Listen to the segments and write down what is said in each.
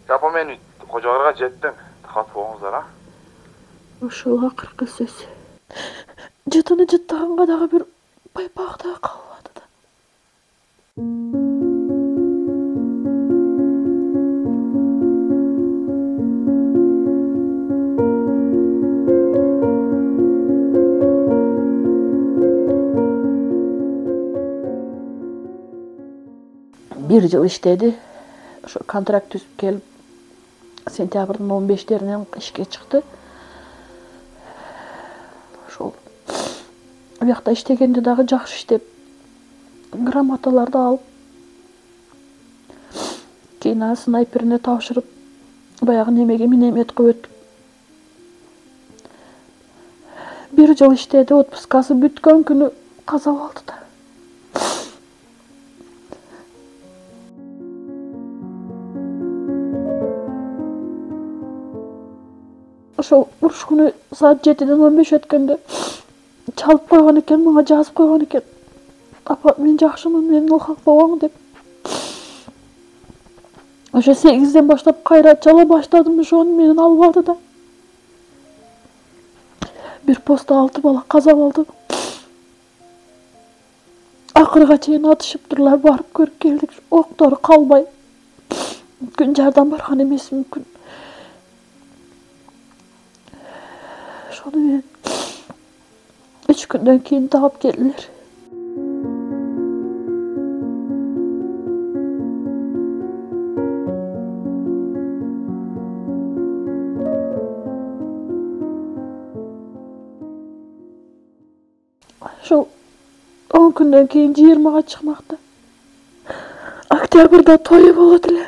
Жапа мен Кожогорго жеттим. Кат болуңуздар, а? Ошол акыркы сөз. Жытыны жыттаганга дагы бир пайпак да калбады да. Bir жыл иштеди. Ошо контракт түзүп келип, сентябрдын 15-леринен ишке чыкты. Ошол биякта иштегенде дагы жакшы иштеп, грамоталарды алып, кийин снайперине тапшырып, баягы немеге минометке өтүп. Bir жыл иштеди, отпускасы бүткөн күнү каза болду да. Ошол уруш күнү саат 7-ден 15 өткөндө чалып койгон экен, мага жазып койгон экен. Апа, мен жакшымын, мени ылхак болоң деп. Ошо 8-ден баштап кайра чала баштадым, ошону менен албады да. Bir postта 6 бала каза болду. Акырга чейин атышыптырлар, барып көрүп келдик. Октору калбай. Мүмкүн жардам барган эмес, мүмкүн. Ошону менен 3 күндөн кийин таап келдилер. Ошол 10 күндөн кийин 20-га чыкмакта. Октябрда тою болот эле.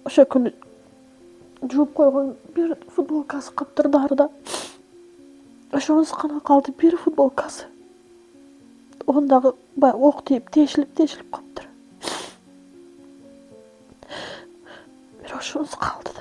Ошо күнү жууп койгон bir футболкасы каптырды арда. Ошонусу гана калды, bir футболкасы. Ондагы ок тийип, тешилип каптыр. Bir ошонусу калды.